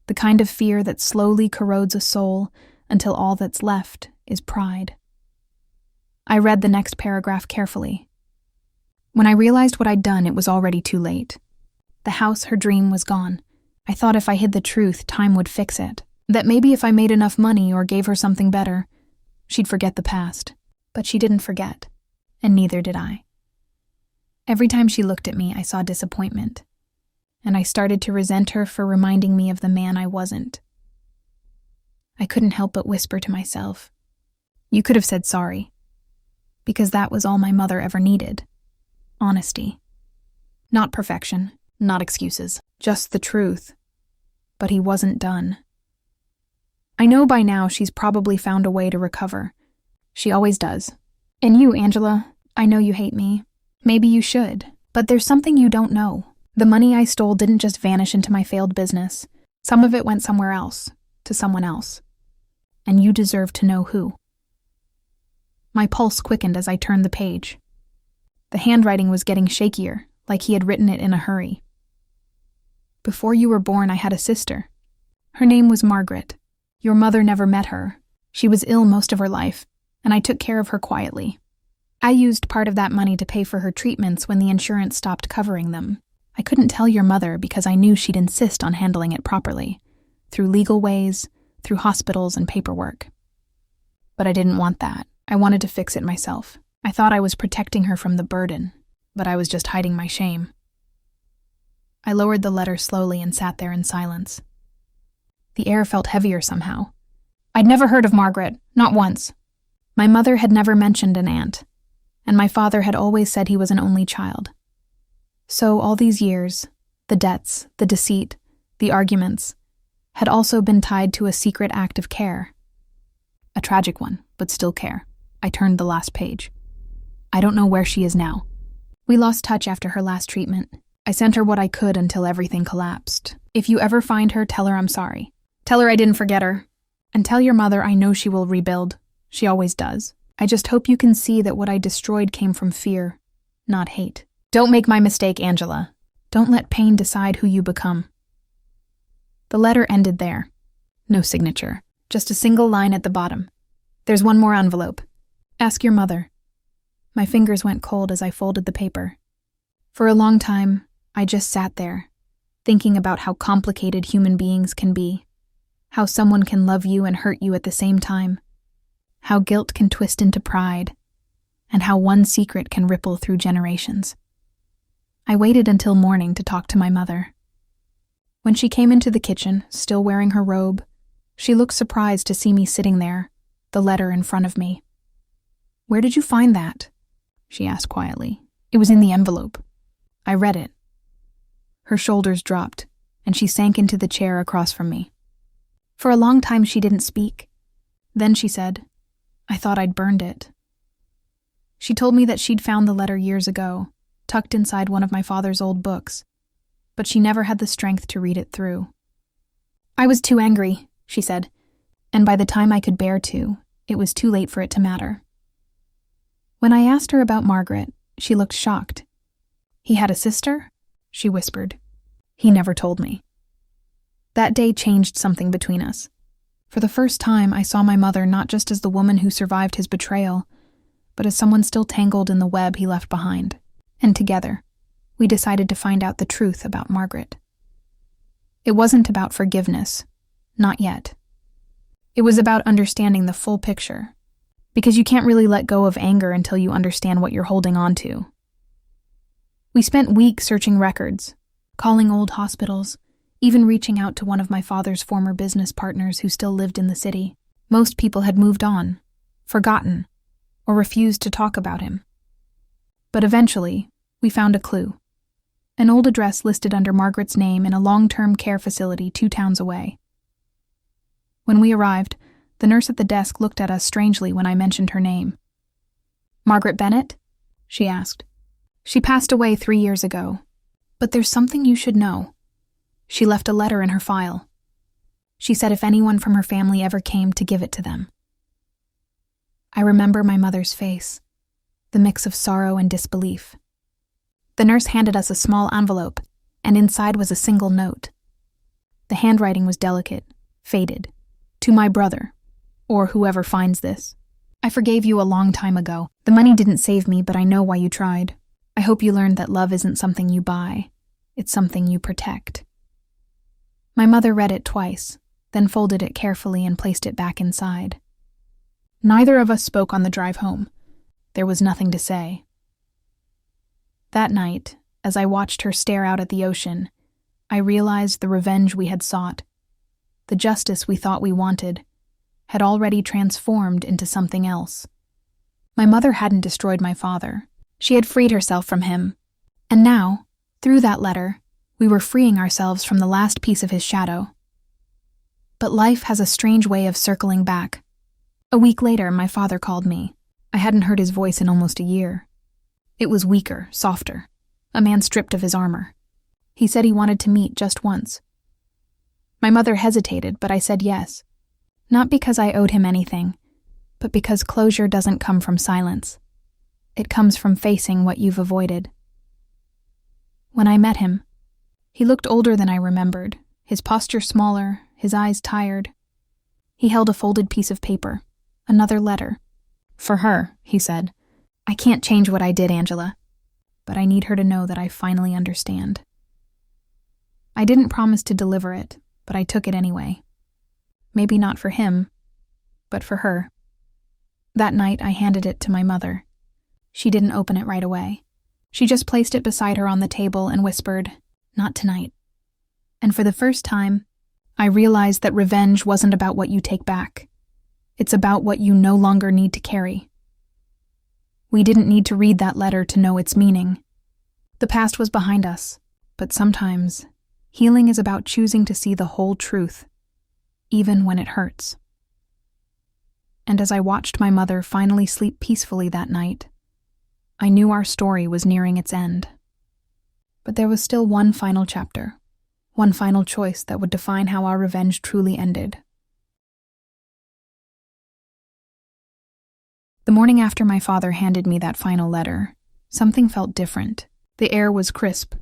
the kind of fear that slowly corrodes a soul until all that's left is pride. I read the next paragraph carefully. When I realized what I'd done, it was already too late. The house, her dream, was gone. I thought if I hid the truth, time would fix it. That maybe if I made enough money or gave her something better, she'd forget the past. But she didn't forget, and neither did I. Every time she looked at me, I saw disappointment, and I started to resent her for reminding me of the man I wasn't. I couldn't help but whisper to myself, "You could have said sorry," because that was all my mother ever needed. Honesty. Not perfection, not excuses, just the truth. But he wasn't done. I know by now she's probably found a way to recover. She always does. And you, Angela, I know you hate me. Maybe you should. But there's something you don't know. The money I stole didn't just vanish into my failed business. Some of it went somewhere else, to someone else. And you deserve to know who. My pulse quickened as I turned the page. The handwriting was getting shakier, like he had written it in a hurry. Before you were born, I had a sister. Her name was Margaret. Your mother never met her. She was ill most of her life, and I took care of her quietly. I used part of that money to pay for her treatments when the insurance stopped covering them. I couldn't tell your mother because I knew she'd insist on handling it properly, through legal ways, through hospitals and paperwork. But I didn't want that. I wanted to fix it myself. I thought I was protecting her from the burden, but I was just hiding my shame. I lowered the letter slowly and sat there in silence. The air felt heavier somehow. I'd never heard of Margaret, not once. My mother had never mentioned an aunt, and my father had always said he was an only child. So all these years, the debts, the deceit, the arguments, had also been tied to a secret act of care. A tragic one, but still care. I turned the last page. I don't know where she is now. We lost touch after her last treatment. I sent her what I could until everything collapsed. If you ever find her, tell her I'm sorry. Tell her I didn't forget her. And tell your mother I know she will rebuild. She always does. I just hope you can see that what I destroyed came from fear, not hate. Don't make my mistake, Angela. Don't let pain decide who you become. The letter ended there. No signature. Just a single line at the bottom. There's one more envelope. Ask your mother. My fingers went cold as I folded the paper. For a long time, I just sat there, thinking about how complicated human beings can be. How someone can love you and hurt you at the same time. How guilt can twist into pride. And how one secret can ripple through generations. I waited until morning to talk to my mother. When she came into the kitchen, still wearing her robe, she looked surprised to see me sitting there, the letter in front of me. "Where did you find that?" she asked quietly. "It was in the envelope." I read it. Her shoulders dropped, and she sank into the chair across from me. For a long time she didn't speak. Then she said, "I thought I'd burned it." She told me that she'd found the letter years ago, tucked inside one of my father's old books, but she never had the strength to read it through. "I was too angry," she said, "and by the time I could bear to, it was too late for it to matter." When I asked her about Margaret, she looked shocked. "He had a sister?" she whispered. "He never told me." That day changed something between us. For the first time, I saw my mother not just as the woman who survived his betrayal, but as someone still tangled in the web he left behind. And together, we decided to find out the truth about Margaret. It wasn't about forgiveness. Not yet. It was about understanding the full picture. Because you can't really let go of anger until you understand what you're holding on to. We spent weeks searching records, calling old hospitals, even reaching out to one of my father's former business partners who still lived in the city. Most people had moved on, forgotten, or refused to talk about him. But eventually, we found a clue. an old address listed under Margaret's name in a long-term care facility 2 towns away. When we arrived, the nurse at the desk looked at us strangely when I mentioned her name. "Margaret Bennett?" she asked. "She passed away 3 years ago. But there's something you should know. She left a letter in her file. She said if anyone from her family ever came, to give it to them." I remember my mother's face, the mix of sorrow and disbelief. The nurse handed us a small envelope, and inside was a single note. The handwriting was delicate, faded. "To my brother, or whoever finds this. I forgave you a long time ago. The money didn't save me, but I know why you tried. I hope you learned that love isn't something you buy. It's something you protect." My mother read it twice, then folded it carefully and placed it back inside. Neither of us spoke on the drive home. There was nothing to say. That night, as I watched her stare out at the ocean, I realized the revenge we had sought, the justice we thought we wanted, had already transformed into something else. My mother hadn't destroyed my father. She had freed herself from him. And now, through that letter, we were freeing ourselves from the last piece of his shadow. But life has a strange way of circling back. A week later, my father called me. I hadn't heard his voice in almost a year. It was weaker, softer, a man stripped of his armor. He said he wanted to meet just once. My mother hesitated, but I said yes. Not because I owed him anything, but because closure doesn't come from silence. It comes from facing what you've avoided. When I met him, he looked older than I remembered, his posture smaller, his eyes tired. He held a folded piece of paper, another letter. "For her," he said. "I can't change what I did, Angela, but I need her to know that I finally understand." I didn't promise to deliver it, but I took it anyway. Maybe not for him, but for her. That night, I handed it to my mother. She didn't open it right away. She just placed it beside her on the table and whispered, "Not tonight." And for the first time, I realized that revenge wasn't about what you take back. It's about what you no longer need to carry. We didn't need to read that letter to know its meaning. The past was behind us, but sometimes healing is about choosing to see the whole truth, even when it hurts. And as I watched my mother finally sleep peacefully that night, I knew our story was nearing its end. But there was still one final chapter, one final choice that would define how our revenge truly ended. The morning after my father handed me that final letter, something felt different. The air was crisp,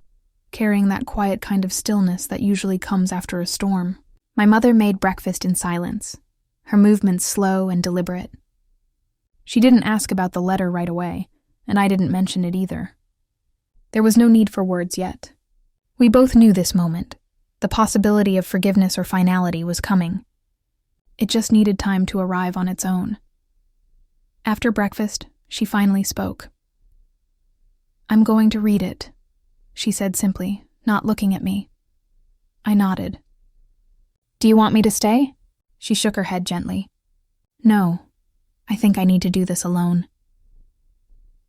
carrying that quiet kind of stillness that usually comes after a storm. My mother made breakfast in silence, her movements slow and deliberate. She didn't ask about the letter right away, and I didn't mention it either. There was no need for words yet. We both knew this moment. The possibility of forgiveness or finality was coming. It just needed time to arrive on its own. After breakfast, she finally spoke. "I'm going to read it," she said simply, not looking at me. I nodded. "Do you want me to stay?" She shook her head gently. "No, I think I need to do this alone."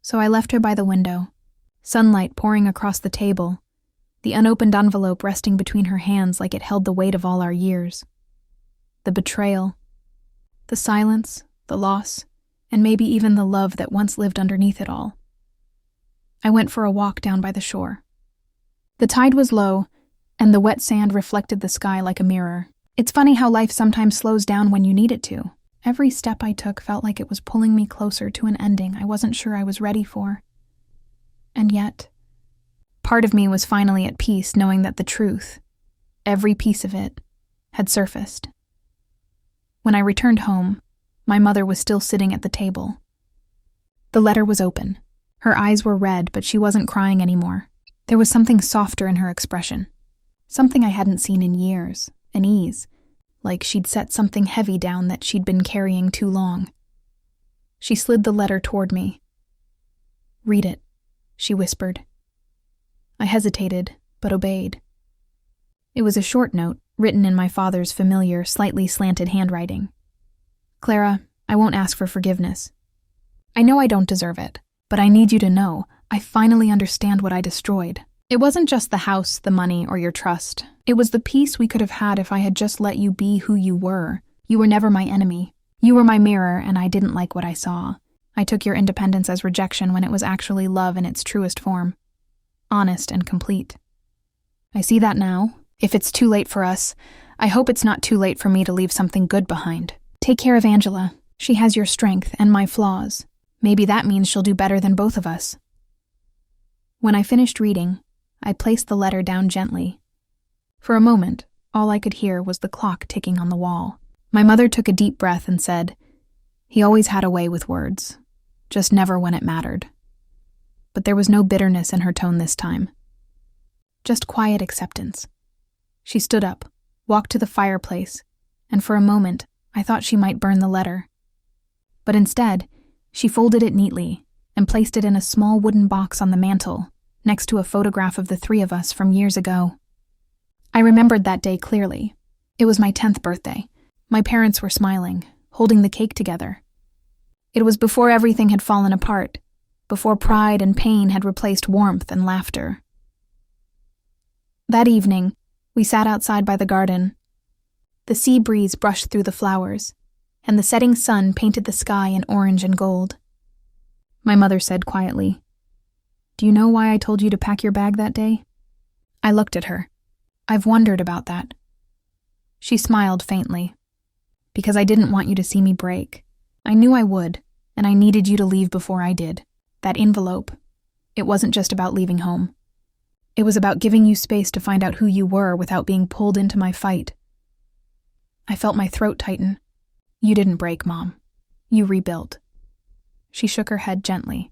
So I left her by the window, sunlight pouring across the table, the unopened envelope resting between her hands like it held the weight of all our years. The betrayal, the silence, the loss, and maybe even the love that once lived underneath it all. I went for a walk down by the shore. The tide was low, and the wet sand reflected the sky like a mirror. It's funny how life sometimes slows down when you need it to. Every step I took felt like it was pulling me closer to an ending I wasn't sure I was ready for. And yet, part of me was finally at peace knowing that the truth, every piece of it, had surfaced. When I returned home, my mother was still sitting at the table. The letter was open. Her eyes were red, but she wasn't crying anymore. There was something softer in her expression. Something I hadn't seen in years, an ease, like she'd set something heavy down that she'd been carrying too long. She slid the letter toward me. "Read it," she whispered. I hesitated, but obeyed. It was a short note, written in my father's familiar, slightly slanted handwriting. "Clara, I won't ask for forgiveness. I know I don't deserve it, but I need you to know I finally understand what I destroyed. It wasn't just the house, the money, or your trust. It was the peace we could have had if I had just let you be who you were. You were never my enemy. You were my mirror, and I didn't like what I saw. I took your independence as rejection when it was actually love in its truest form. Honest and complete. I see that now. If it's too late for us, I hope it's not too late for me to leave something good behind. Take care of Angela. She has your strength and my flaws. Maybe that means she'll do better than both of us. When I finished reading, I placed the letter down gently. For a moment, all I could hear was the clock ticking on the wall. My mother took a deep breath and said, "He always had a way with words, just never when it mattered." But there was no bitterness in her tone this time. Just quiet acceptance. She stood up, walked to the fireplace, and for a moment, I thought she might burn the letter. But instead, she folded it neatly and placed it in a small wooden box on the mantel, next to a photograph of the three of us from years ago. I remembered that day clearly. It was my 10th birthday. My parents were smiling, holding the cake together. It was before everything had fallen apart, before pride and pain had replaced warmth and laughter. That evening, we sat outside by the garden. The sea breeze brushed through the flowers, and the setting sun painted the sky in orange and gold. My mother said quietly, "Do you know why I told you to pack your bag that day?" I looked at her. "I've wondered about that." She smiled faintly. "Because I didn't want you to see me break. I knew I would, and I needed you to leave before I did. That envelope, it wasn't just about leaving home. It was about giving you space to find out who you were without being pulled into my fight." I felt my throat tighten. "You didn't break, Mom. You rebuilt." She shook her head gently.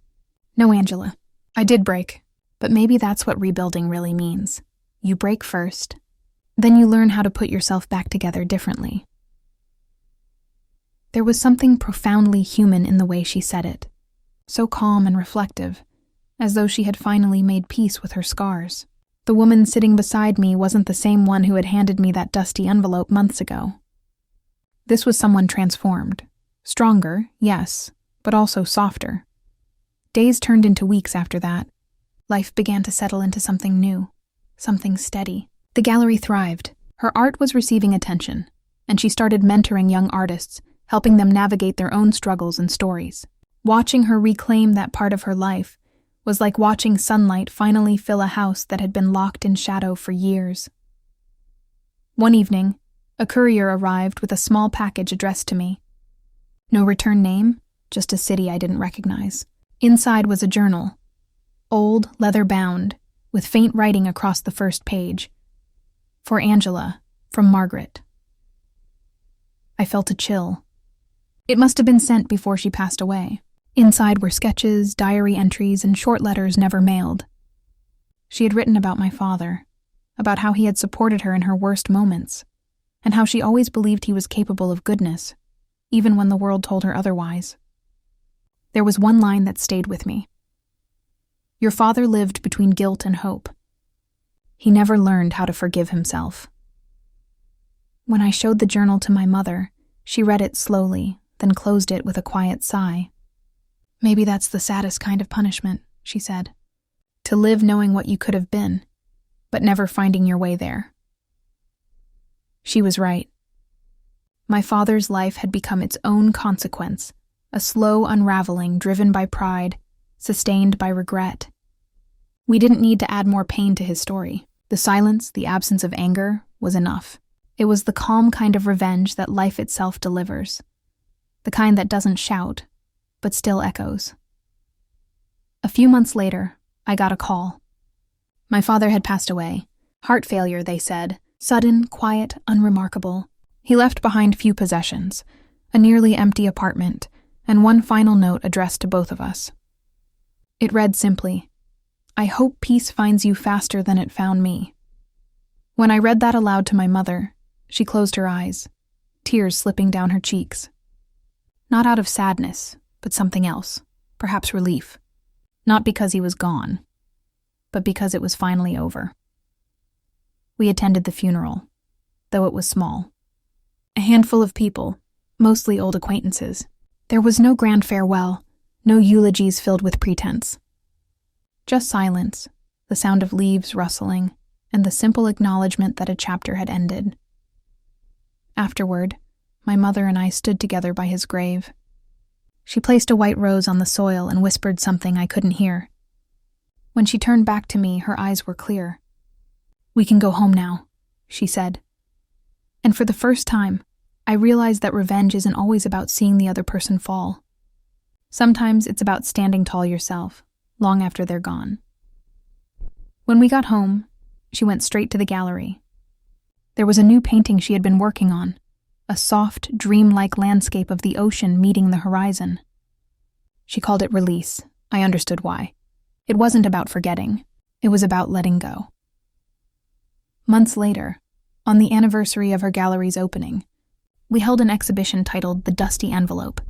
"No, Angela, I did break, but maybe that's what rebuilding really means. You break first, then you learn how to put yourself back together differently." There was something profoundly human in the way she said it, so calm and reflective, as though she had finally made peace with her scars. The woman sitting beside me wasn't the same one who had handed me that dusty envelope months ago. This was someone transformed. Stronger, yes, but also softer. Days turned into weeks after that. Life began to settle into something new, something steady. The gallery thrived. Her art was receiving attention, and she started mentoring young artists, helping them navigate their own struggles and stories. Watching her reclaim that part of her life was like watching sunlight finally fill a house that had been locked in shadow for years. One evening, a courier arrived with a small package addressed to me. No return name, just a city I didn't recognize. Inside was a journal, old, leather-bound, with faint writing across the first page. "For Angela, from Margaret." I felt a chill. It must have been sent before she passed away. Inside were sketches, diary entries, and short letters never mailed. She had written about my father, about how he had supported her in her worst moments, and how she always believed he was capable of goodness, even when the world told her otherwise. There was one line that stayed with me. "Your father lived between guilt and hope. He never learned how to forgive himself." When I showed the journal to my mother, she read it slowly, then closed it with a quiet sigh. "Maybe that's the saddest kind of punishment," she said. "To live knowing what you could have been, but never finding your way there." She was right. My father's life had become its own consequence, a slow unraveling driven by pride, sustained by regret. We didn't need to add more pain to his story. The silence, the absence of anger, was enough. It was the calm kind of revenge that life itself delivers. The kind that doesn't shout, but still echoes. A few months later, I got a call. My father had passed away. Heart failure, they said. Sudden, quiet, unremarkable. He left behind few possessions, a nearly empty apartment, and one final note addressed to both of us. It read simply, "I hope peace finds you faster than it found me." When I read that aloud to my mother, she closed her eyes, tears slipping down her cheeks. Not out of sadness, but something else, perhaps relief. Not because he was gone, but because it was finally over. We attended the funeral, though it was small. A handful of people, mostly old acquaintances. There was no grand farewell, no eulogies filled with pretense. Just silence, the the sound of leaves rustling, and the simple acknowledgement that a chapter had ended. Afterward, my mother and I stood together by his grave. She placed a white rose on the soil and whispered something I couldn't hear. When she turned back to me, her eyes were clear. "We can go home now," she said. And for the first time, I realized that revenge isn't always about seeing the other person fall. Sometimes it's about standing tall yourself, long after they're gone. When we got home, she went straight to the gallery. There was a new painting she had been working on, a soft, dreamlike landscape of the ocean meeting the horizon. She called it release. I understood why. It wasn't about forgetting. It was about letting go. Months later, on the anniversary of her gallery's opening, we held an exhibition titled The Dusty Envelope.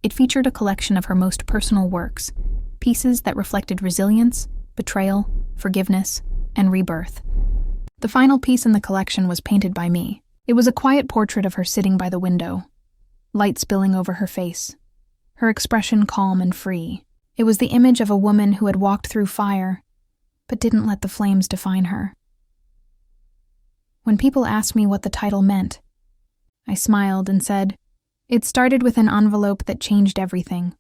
It featured a collection of her most personal works, pieces that reflected resilience, betrayal, forgiveness, and rebirth. The final piece in the collection was painted by me. It was a quiet portrait of her sitting by the window, light spilling over her face, her expression calm and free. It was the image of a woman who had walked through fire, but didn't let the flames define her. When people asked me what the title meant, I smiled and said, it started with an envelope that changed everything.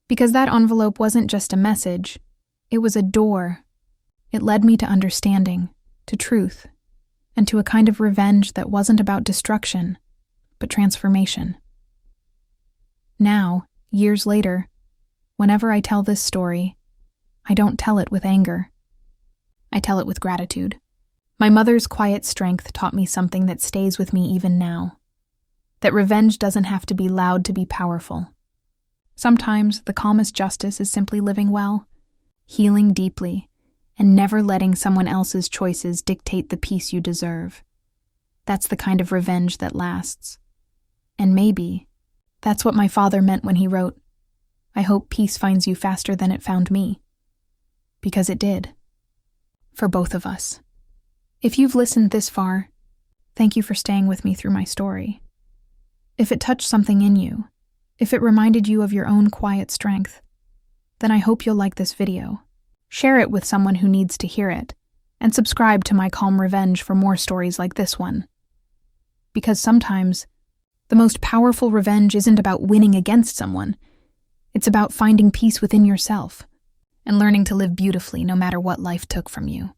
Because that envelope wasn't just a message, it was a door. It led me to understanding, to truth, and to a kind of revenge that wasn't about destruction, but transformation. Now, years later, whenever I tell this story, I don't tell it with anger. I tell it with gratitude. My mother's quiet strength taught me something that stays with me even now. That revenge doesn't have to be loud to be powerful. Sometimes the calmest justice is simply living well, healing deeply, and never letting someone else's choices dictate the peace you deserve. That's the kind of revenge that lasts. And maybe that's what my father meant when he wrote, "I hope peace finds you faster than it found me." Because it did. For both of us. If you've listened this far, thank you for staying with me through my story. If it touched something in you, if it reminded you of your own quiet strength, then I hope you'll like this video. Share it with someone who needs to hear it, and subscribe to my Calm Revenge for more stories like this one. Because sometimes, the most powerful revenge isn't about winning against someone. It's about finding peace within yourself, and learning to live beautifully no matter what life took from you.